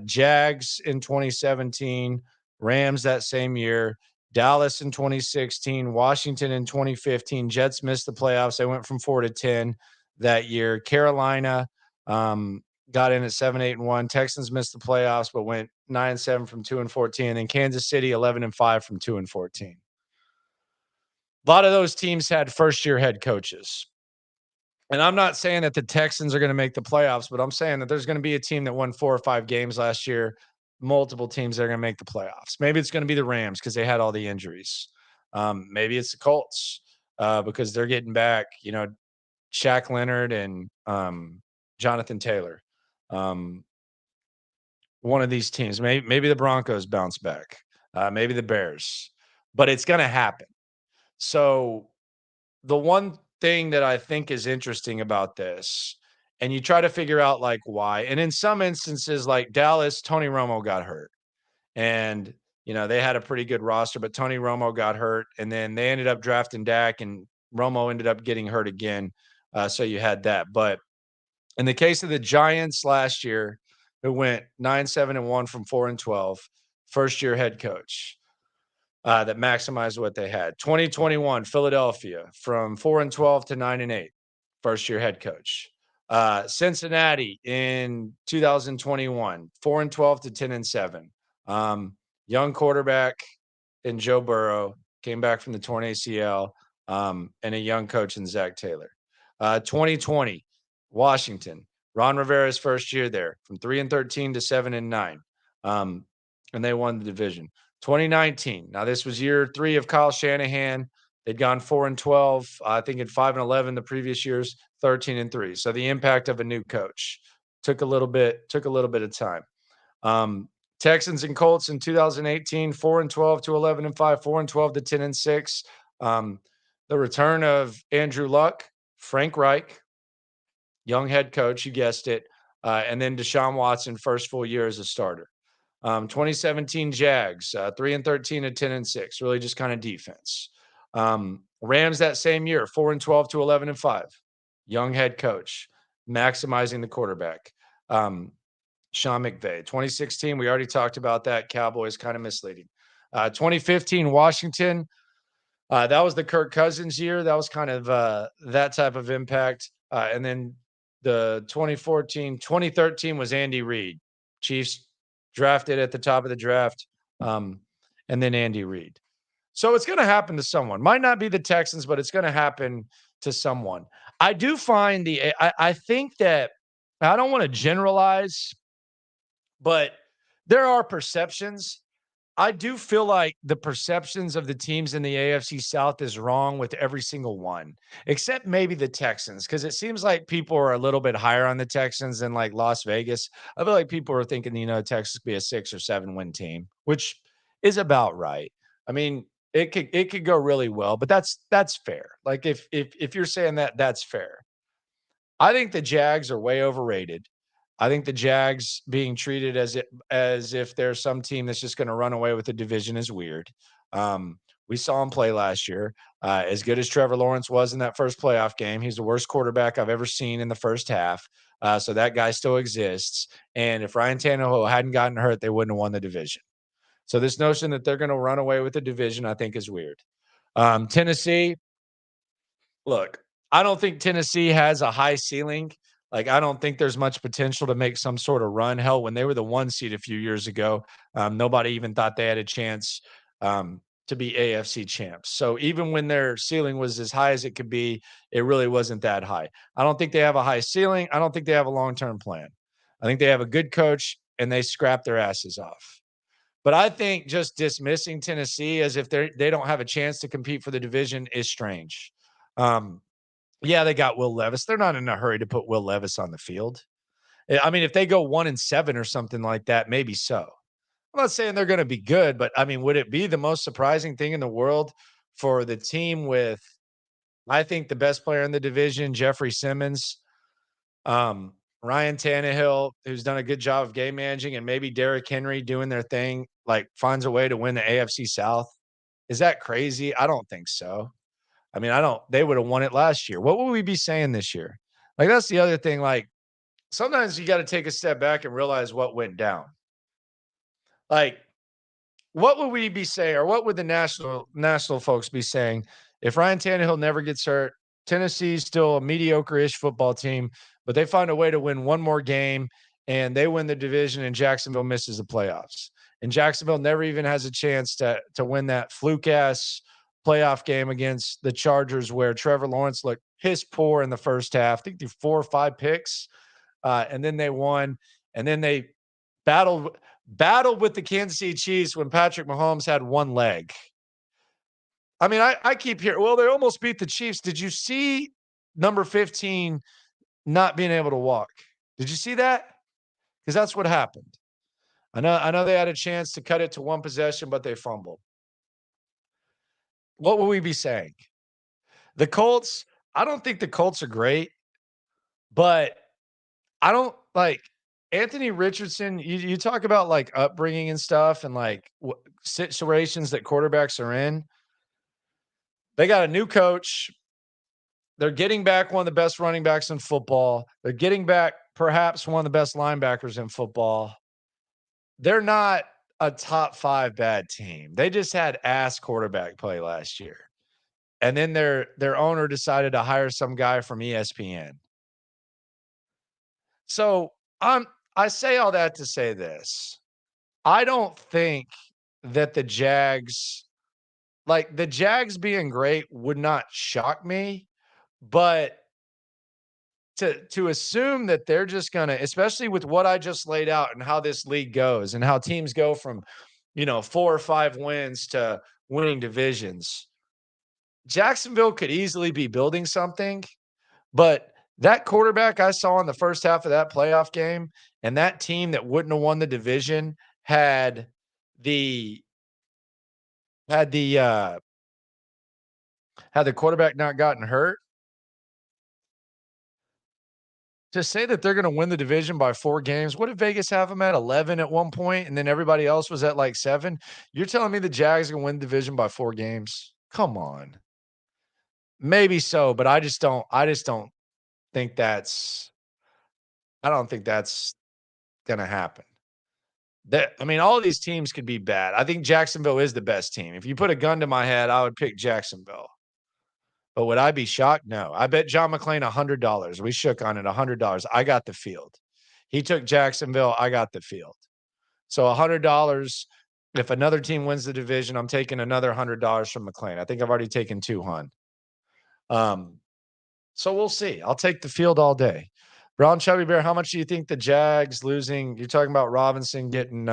Jags in 2017, Rams that same year, Dallas in 2016, Washington in 2015. Jets missed the playoffs. They went from 4-10 that year. Carolina got in at 7-8-1. Texans missed the playoffs, but went 9-7 from 2-14. And then Kansas City 11-5 from 2-14. A lot of those teams had first-year head coaches. And I'm not saying that the Texans are going to make the playoffs, but I'm saying that there's going to be a team that won 4 or 5 games last year, multiple teams that are going to make the playoffs. Maybe it's going to be the Rams because they had all the injuries. Maybe it's the Colts because they're getting back, Shaq Leonard and Jonathan Taylor. One of these teams, maybe the Broncos bounce back, maybe the Bears, but it's going to happen. So the one thing that I think is interesting about this, and you try to figure out like why, and in some instances, like Dallas, Tony Romo got hurt, and they had a pretty good roster, but Tony Romo got hurt, and then they ended up drafting Dak, and Romo ended up getting hurt again. So you had that, but in the case of the Giants last year, who went 9-7-1 from 4-12, first year head coach. That maximized what they had. 2021, Philadelphia from 4-12 to 9-8, first year head coach. Cincinnati in 2021, 4-12 to 10-7. Young quarterback in Joe Burrow, came back from the torn ACL, and a young coach in Zach Taylor. 2020, Washington, Ron Rivera's first year there, from 3-13 to 7-9, and they won the division. 2019. Now, this was year 3 of Kyle Shanahan. They'd gone 4-12. I think in 5-11 the previous years, 13-3. So the impact of a new coach took a little bit of time. Texans and Colts in 2018, 4-12 to 11-5, 4-12 to 10-6. The return of Andrew Luck, Frank Reich, young head coach, you guessed it, and then Deshaun Watson, first full year as a starter. 2017 Jags, 3-13 to 10-6, really just kind of defense. Rams that same year, 4-12 to 11-5, young head coach, maximizing the quarterback. Sean McVay. 2016, we already talked about that. Cowboys, kind of misleading. 2015 Washington, that was the Kirk Cousins year. That was kind of that type of impact. And then the 2013 was Andy Reid. Chiefs drafted at the top of the draft, and then Andy Reid. So it's going to happen to someone. Might not be the Texans, but it's going to happen to someone. I do find I think that I don't want to generalize, but there are perceptions. I do feel like the perceptions of the teams in the AFC South is wrong with every single one, except maybe the Texans, because it seems like people are a little bit higher on the Texans than like Las Vegas. I feel like people are thinking, Texas could be a 6 or 7 win team, which is about right. I mean, it could go really well, but that's fair. Like if you're saying that, that's fair. I think the Jags are way overrated. I think the Jags being treated as if there's some team that's just going to run away with the division is weird. We saw him play last year. As good as Trevor Lawrence was in that first playoff game, he's the worst quarterback I've ever seen in the first half. So that guy still exists. And if Ryan Tannehill hadn't gotten hurt, they wouldn't have won the division. So this notion that they're going to run away with the division, I think, is weird. Tennessee, look, I don't think Tennessee has a high ceiling. Like, I don't think there's much potential to make some sort of run. Hell, when they were the 1 seed a few years ago, nobody even thought they had a chance to be AFC champs. So even when their ceiling was as high as it could be, it really wasn't that high. I don't think they have a high ceiling. I don't think they have a long-term plan. I think they have a good coach, and they scrap their asses off. But I think just dismissing Tennessee as if they don't have a chance to compete for the division is strange. Yeah, they got Will Levis. They're not in a hurry to put Will Levis on the field. I mean, if they go 1-7 or something like that, maybe so. I'm not saying they're going to be good, but I mean, would it be the most surprising thing in the world for the team with, I think, the best player in the division, Jeffrey Simmons, Ryan Tannehill, who's done a good job of game managing, and maybe Derrick Henry doing their thing, like finds a way to win the AFC South? Is that crazy? I don't think so. I mean, they would have won it last year. What would we be saying this year? Like, that's the other thing. Like, sometimes you got to take a step back and realize what went down. Like, what would we be saying, or what would the national folks be saying if Ryan Tannehill never gets hurt? Tennessee's still a mediocre-ish football team, but they find a way to win one more game and they win the division, and Jacksonville misses the playoffs. And Jacksonville never even has a chance to win that fluke-ass playoff game against the Chargers, where Trevor Lawrence looked piss poor in the first half. I think they 4 or 5 picks, and then they won. And then they battled with the Kansas City Chiefs when Patrick Mahomes had one leg. I mean, I keep hearing, well, they almost beat the Chiefs. Did you see number 15 not being able to walk? Did you see that? Because that's what happened. I know they had a chance to cut it to one possession, but they fumbled. What will we be saying? The Colts, I don't think the Colts are great, but I don't like Anthony Richardson. You talk about like upbringing and stuff and like situations that quarterbacks are in. They got a new coach. They're getting back one of the best running backs in football. They're getting back perhaps one of the best linebackers in football. They're not a top 5 bad team. They just had ass quarterback play last year. And then their owner decided to hire some guy from ESPN. So I say all that to say this. I don't think that the Jags being great would not shock me, but to assume that they're just gonna, especially with what I just laid out and how this league goes and how teams go from, 4 or 5 wins to winning divisions. Jacksonville could easily be building something, but that quarterback I saw in the first half of that playoff game and that team that wouldn't have won the division had the quarterback not gotten hurt. To say that they're going to win the division by 4 games, what did Vegas have them at 11 at one point, and then everybody else was at like 7? You're telling me the Jags are going to win the division by 4 games? Come on. Maybe so, but I don't think that's going to happen. All of these teams could be bad. I think Jacksonville is the best team. If you put a gun to my head, I would pick Jacksonville. But would I be shocked? No. I bet John McClain $100. We shook on it $100. I got the field. He took Jacksonville. I got the field. So $100. If another team wins the division, I'm taking another $100 from McClain. I think I've already taken 200. So we'll see. I'll take the field all day. Brown Chubby Bear, how much do you think the Jags losing? You're talking about Robinson getting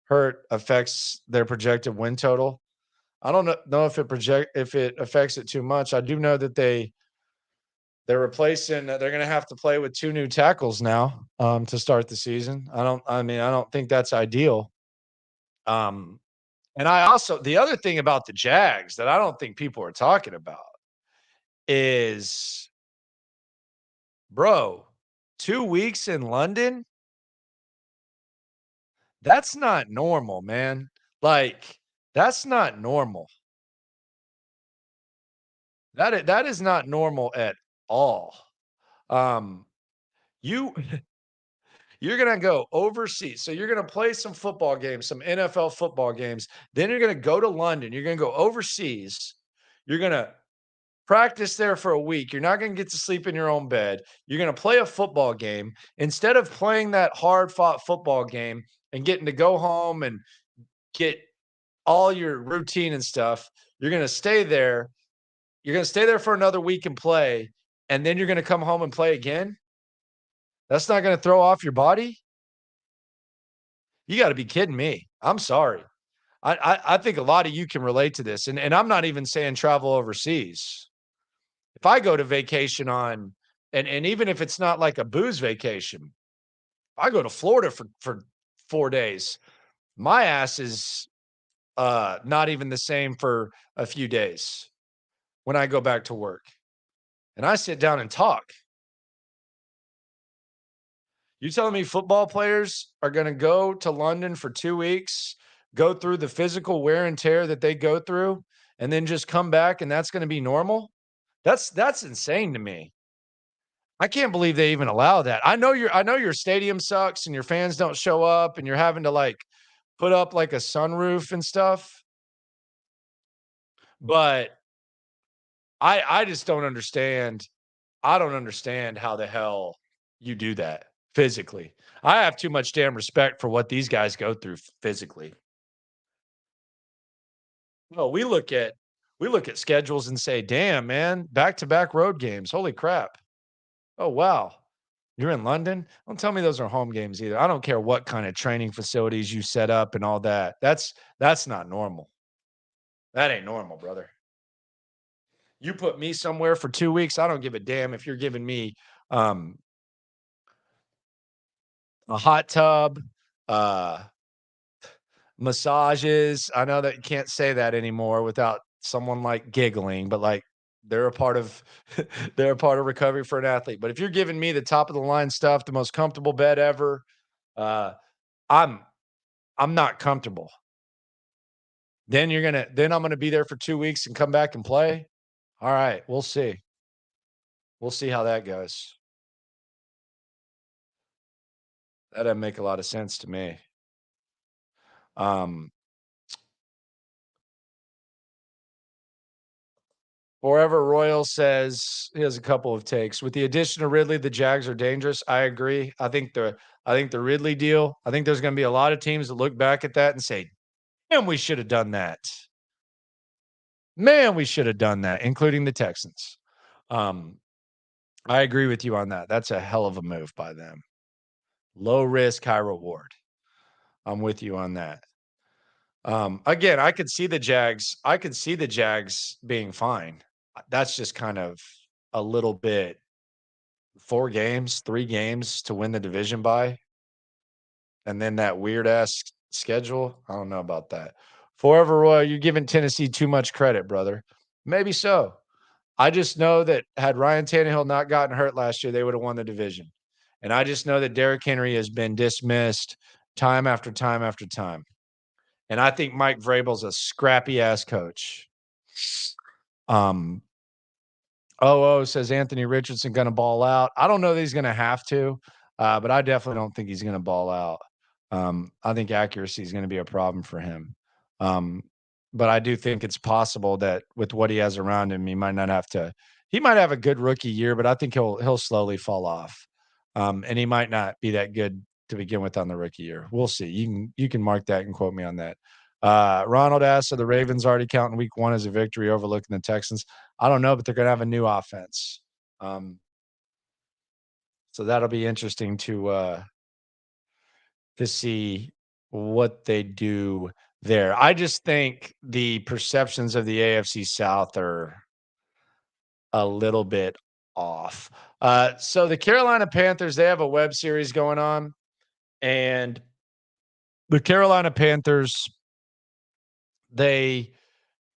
hurt affects their projected win total. I don't know if it affects it too much. I do know that they're replacing. They're going to have to play with 2 new tackles now to start the season. I don't think that's ideal. And the other thing about the Jags that I don't think people are talking about is, bro, 2 weeks in London. That's not normal, man. Like, that's not normal. That is not normal at all. You're gonna go overseas. So you're gonna play some football games, some NFL football games. Then you're gonna go to London. You're gonna go overseas. You're gonna practice there for a week. You're not gonna get to sleep in your own bed. You're gonna play a football game. Instead of playing that hard-fought football game and getting to go home and get all your routine and stuff, you're gonna stay there. You're going to stay there for another week and play, and then you're going to come home and play again? That's not going to throw off your body? You got to be kidding me. I'm sorry. I think a lot of you can relate to this, and I'm not even saying travel overseas. If I go to vacation and even if it's not like a booze vacation, if I go to Florida for 4 days, my ass is not even the same for a few days when I go back to work. And I sit down and talk. You telling me football players are going to go to London for 2 weeks, go through the physical wear and tear that they go through and then just come back and that's going to be normal? That's insane to me. I can't believe they even allow that. I know your stadium sucks and your fans don't show up and you're having to like put up like a sunroof and stuff. But I just don't understand. I don't understand how the hell you do that physically. I have too much damn respect for what these guys go through physically. No, we look at schedules and say, "Damn, man, back-to-back road games. Holy crap. Oh, wow. You're in London? Don't tell me those are home games either. I don't care what kind of training facilities you set up and all that. That's not normal. That ain't normal, brother. You put me somewhere for 2 weeks, I don't give a damn if you're giving me, um, a hot tub, uh, massages. I know that you can't say that anymore without someone, like, giggling, but, like, they're a part of they're a part of recovery for an athlete. But if you're giving me the top of the line stuff, the most comfortable bed ever, uh, I'm I'm not comfortable. Then I'm gonna be there for 2 weeks and come back and play? Alright, we'll see. We'll see how that goes. That doesn't make a lot of sense to me. Um, Forever Royal says he has a couple of takes. With the addition of Ridley, the Jags are dangerous. I agree. I think the Ridley deal, I think there's gonna be a lot of teams that look back at that and say, "Man, we should have done that. Man, we should have done that," including the Texans. Um, I agree with you on that. That's a hell of a move by them. Low risk, high reward. I'm with you on that. Again, I could see the Jags being fine. That's just kind of a little bit 4 games, 3 games to win the division by, and then that weird ass schedule. I don't know about that. Forever Royal, you're giving Tennessee too much credit, brother. Maybe so. I just know that had Ryan Tannehill not gotten hurt last year, they would have won the division. And I just know that Derrick Henry has been dismissed time after time after time. And I think Mike Vrabel's a scrappy ass coach. Um, says Anthony Richardson going to ball out. I don't know that he's going to have to, but I definitely don't think he's going to ball out. I think accuracy is going to be a problem for him. Um, but I do think it's possible that with what he has around him, he might not have to. He might have a good rookie year, but I think he'll slowly fall off, and he might not be that good to begin with on the rookie year. We'll see. You can mark that and quote me on that. Ronald asks, are the Ravens already counting week 1 as a victory overlooking the Texans? I don't know, but they're going to have a new offense. So that'll be interesting to see what they do there. I just think the perceptions of the AFC South are a little bit off. So the Carolina Panthers, they have a web series going on, and the Carolina Panthers, they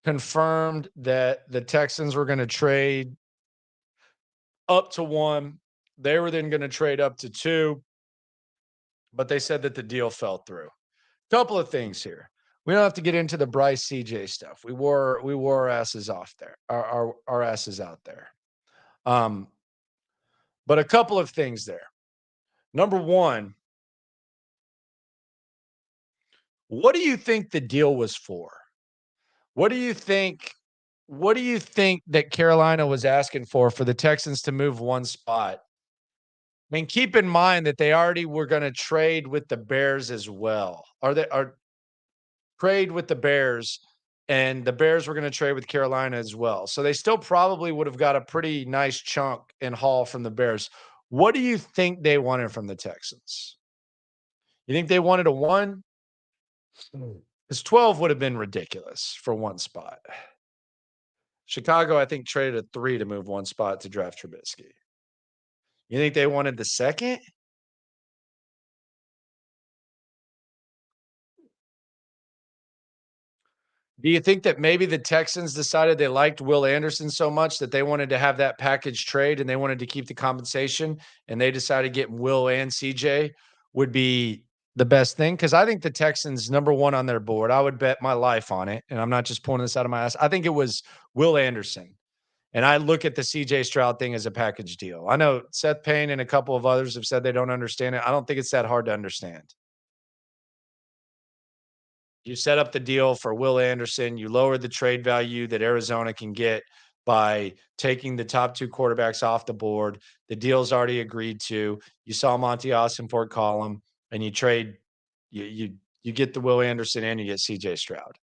confirmed that the Texans were going to trade up to 1. They were then going to trade up to 2, but they said that the deal fell through. Couple of things here. We don't have to get into the Bryce CJ stuff. We wore our asses off there. Our asses out there. But a couple of things there. Number 1, what do you think the deal was for? What do you think that Carolina was asking for the Texans to move 1 spot? I mean, keep in mind that they already were going to trade with the Bears as well. Are trade with the Bears, and the Bears were going to trade with Carolina as well. So they still probably would have got a pretty nice chunk in haul from the Bears. What do you think they wanted from the Texans? You think they wanted a 1? Because 12 would have been ridiculous for 1 spot. Chicago, I think, traded a 3 to move 1 spot to draft Trubisky. You think they wanted the 2nd? Do you think that maybe the Texans decided they liked Will Anderson so much that they wanted to have that package trade and they wanted to keep the compensation, and they decided getting Will and CJ would be the best thing because I think the Texans number one on their board. I would bet my life on it, and I'm not just pulling this out of my ass. I think it was Will Anderson. And I look at the CJ Stroud thing as a package deal. I know Seth Payne and a couple of others have said they don't understand it. I don't think it's that hard to understand. You set up the deal for Will Anderson. You lower the trade value that Arizona can get by taking the top two quarterbacks off the board. The deal's already agreed to. You saw Monty Ossenfort call him, and you trade. You get the Will Anderson and you get CJ Stroud.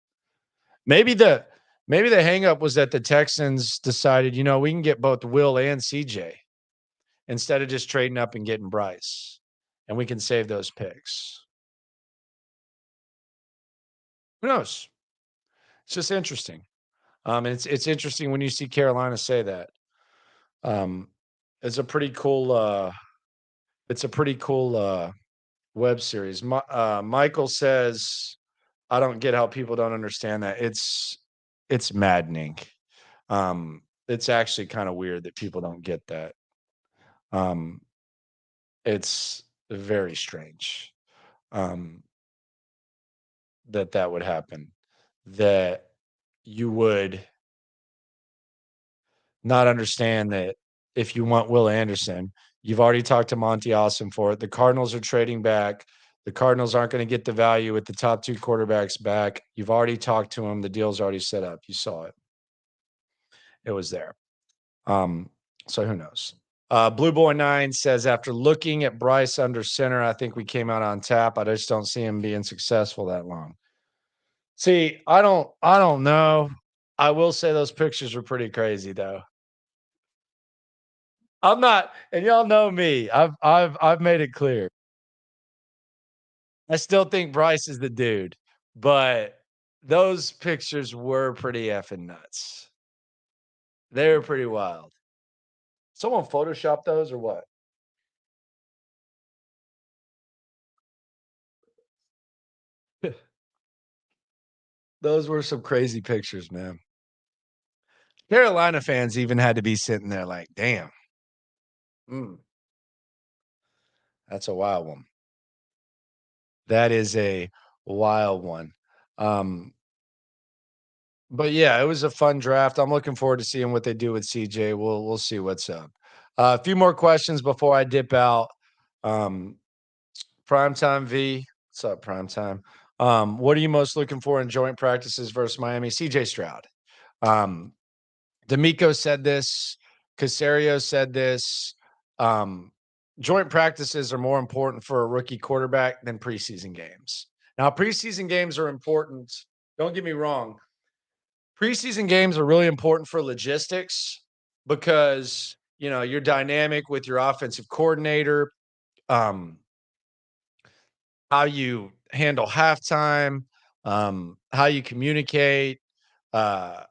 Maybe the maybe the hangup was that the Texans decided, we can get both Will and CJ instead of just trading up and getting Bryce, and we can save those picks. Who knows? It's just interesting. And it's interesting when you see Carolina say that. Um, it's a pretty cool. It's a pretty cool web series. Michael says, "I don't get how people don't understand that. It's maddening. It's actually kind of weird that people don't get that. Um, it's very strange um, that would happen. That you would not understand that if you want Will Anderson, you've already talked to Monty Austin for it. The Cardinals are trading back. The Cardinals aren't going to get the value with the top two quarterbacks back. You've already talked to him. The deal's already set up. You saw it. It was there. So who knows? Blue Boy 9 says, after looking at Bryce under center, I think we came out on tap. I just don't see him being successful that long. See, I don't know. I will say those pictures were pretty crazy though. I'm not, and y'all know me. I've made it clear. I still think Bryce is the dude, but those pictures were pretty effing nuts. They were pretty wild. Someone photoshopped those or what? Those were some crazy pictures, man. Carolina fans even had to be sitting there like, damn. Mm, that's a wild one. That is a wild one. Um, but yeah, it was a fun draft. I'm looking forward to seeing what they do with CJ. We'll see what's up. A few more questions before I dip out. Um, Primetime V. What's up, Primetime? What are you most looking for in joint practices versus Miami? CJ Stroud. Um, DeMeco said this. Caserio said this. Joint practices are more important for a rookie quarterback than preseason games. Now, preseason games are important. Don't get me wrong. Preseason games are really important for logistics because you're dynamic with your offensive coordinator. Um, how you handle halftime, how you communicate, uh,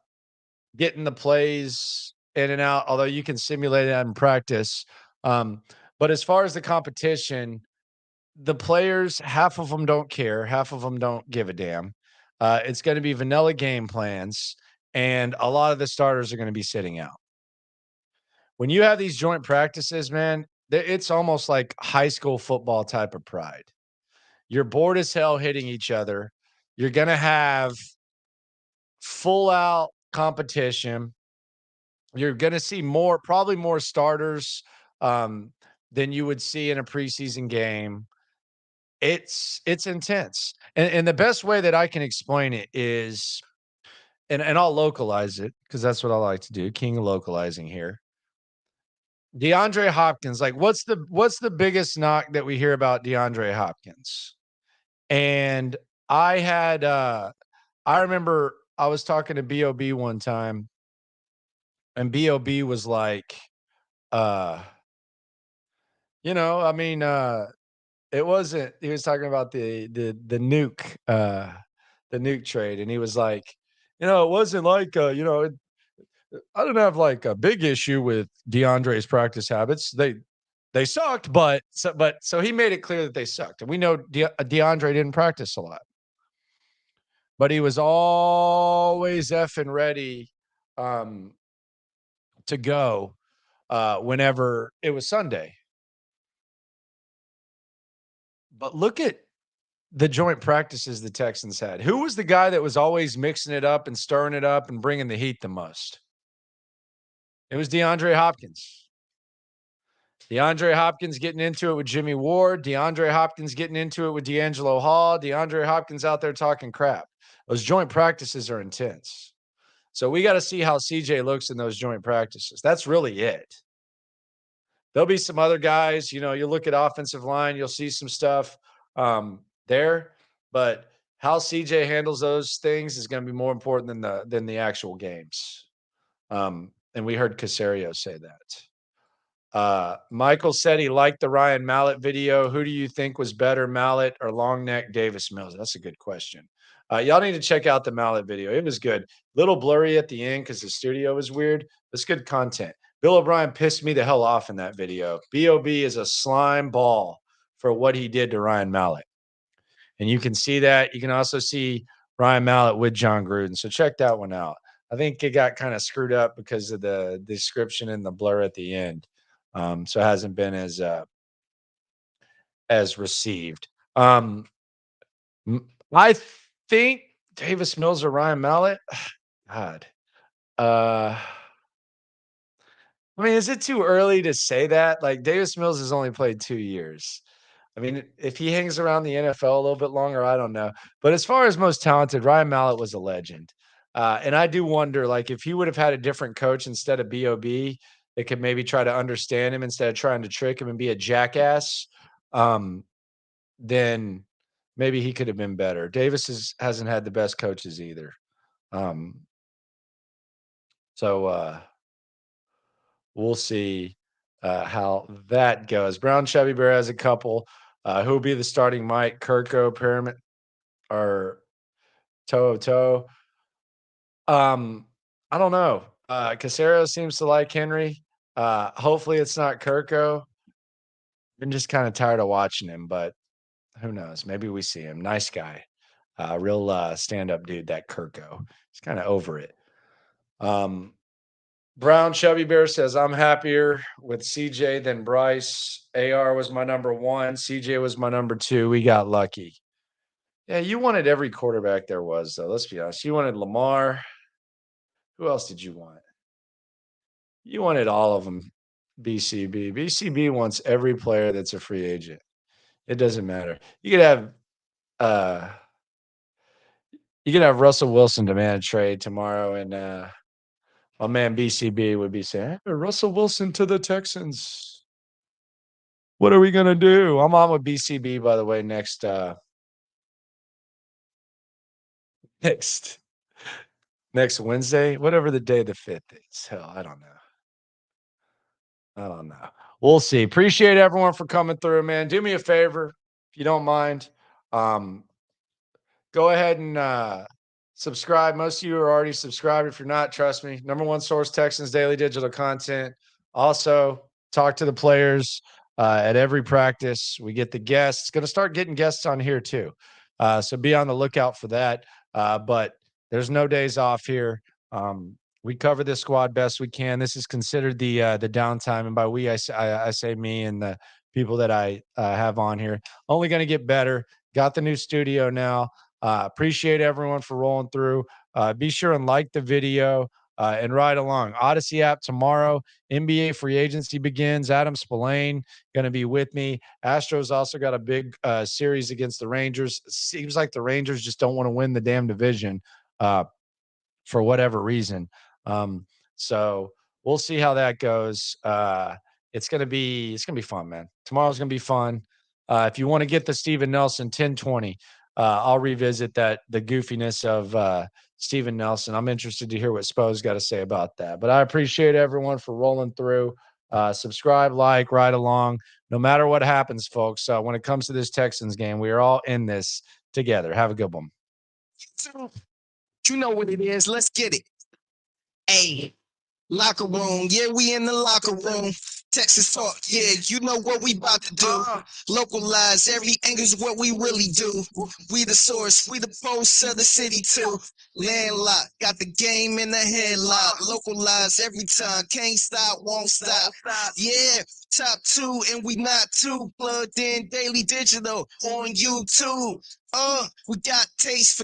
getting the plays in and out, although you can simulate that in practice. But as far as the competition, the players, half of them don't care, half of them don't give a damn. It's going to be vanilla game plans, and a lot of the starters are going to be sitting out. When you have these joint practices, man, it's almost like high school football type of pride. You're bored as hell hitting each other. You're going to have full out competition. You're going to see probably more starters than you would see in a preseason game. It's intense. And the best way that I can explain it is, and I'll localize it because that's what I like to do. King of localizing here. DeAndre Hopkins, like what's the biggest knock that we hear about DeAndre Hopkins? And I remember I was talking to BOB one time, and BOB was like, uh, I mean, it wasn't he was talking about the nuke trade, and he was like, it wasn't like I didn't have like a big issue with DeAndre's practice habits. They sucked, so he made it clear that they sucked. And we know DeAndre didn't practice a lot. But he was always effing ready to go whenever it was Sunday. But look at the joint practices the Texans had. Who was the guy that was always mixing it up and stirring it up and bringing the heat the most? It was DeAndre Hopkins. DeAndre Hopkins getting into it with Jimmy Ward. DeAndre Hopkins getting into it with D'Angelo Hall. DeAndre Hopkins out there talking crap. Those joint practices are intense. So we got to see how CJ looks in those joint practices. That's really it. There'll be some other guys, you look at offensive line, you'll see some stuff there, but how CJ handles those things is going to be more important than the actual games. And we heard Caserio say that. Michael said he liked the Ryan Mallett video. Who do you think was better, Mallett or long neck Davis Mills? That's a good question. Y'all need to check out the Mallett video. It was good. Little blurry at the end because the studio was weird. It's good content. Bill O'Brien pissed me the hell off in that video. B.O.B. is a slime ball for what he did to Ryan Mallett. And you can see that. You can also see Ryan Mallett with John Gruden. So check that one out. I think it got kind of screwed up because of the description and the blur at the end. So it hasn't been as received. I think Davis Mills or Ryan Mallett. God. I mean, is it too early to say that? Like Davis Mills has only played 2 years. I mean, if he hangs around the NFL a little bit longer, I don't know. But as far as most talented, Ryan Mallett was a legend. And I do wonder, like, if he would have had a different coach instead of B.O.B., that could maybe try to understand him instead of trying to trick him and be a jackass, then maybe he could have been better. Davis hasn't had the best coaches either. So we'll see how that goes. Brown Chevy Bear has a couple. Who will be the starting Mike? Kirko, Pyramid, or Toe? I don't know. Caserio seems to like Henry. Hopefully it's not Kirko. Been just kind of tired of watching him, but who knows? Maybe we see him. Nice guy. Real stand-up dude, that Kirko. He's kind of over it. Brown Chubby Bear says, I'm happier with CJ than Bryce. AR was my number 1. CJ was my number 2. We got lucky. Yeah, you wanted every quarterback there was, though. Let's be honest. You wanted Lamar. Who else did you want? You wanted all of them. BCB. BCB wants every player that's a free agent. It doesn't matter. You could have Russell Wilson demand a trade tomorrow, and my man BCB would be saying, hey, Russell Wilson to the Texans. What are we gonna do? I'm on with BCB, by the way, next Wednesday, whatever the day the 5th is. Hell, I don't know. We'll see. Appreciate everyone for coming through, man. Do me a favor, if you don't mind. Go ahead and subscribe. Most of you are already subscribed. If you're not, trust me. Number 1 source, Texans daily digital content. Also, talk to the players at every practice. We get the guests. Going to start getting guests on here too. So be on the lookout for that. But there's no days off here. We cover this squad best we can. This is considered the downtime, and by we I say me and the people that I have on here. Only going to get better. Got the new studio now. Appreciate everyone for rolling through. Be sure and like the video and ride along. Odyssey app tomorrow. NBA free agency begins. Adam Spillane going to be with me. Astros also got a big series against the Rangers. Seems like the Rangers just don't want to win the damn division for whatever reason. So we'll see how that goes. It's gonna be fun, man. Tomorrow's gonna be fun. If you want to get the Steven Nelson 1020, I'll revisit the goofiness of Steven Nelson. I'm interested to hear what Spo's got to say about that. But I appreciate everyone for rolling through. Subscribe, like, ride along. No matter what happens, folks, when it comes to this Texans game, we are all in this together. Have a good one. You know what it is. Let's get it. Locker room, yeah, we in the locker room. Texas talk, yeah, you know what we about to do. Localize every angle's what we really do. We the source, we the pulse of the city too. Landlocked, got the game in the headlock. Localize every time, can't stop, won't stop. Yeah, top two, and we not too. Plugged in daily digital on YouTube. We got taste for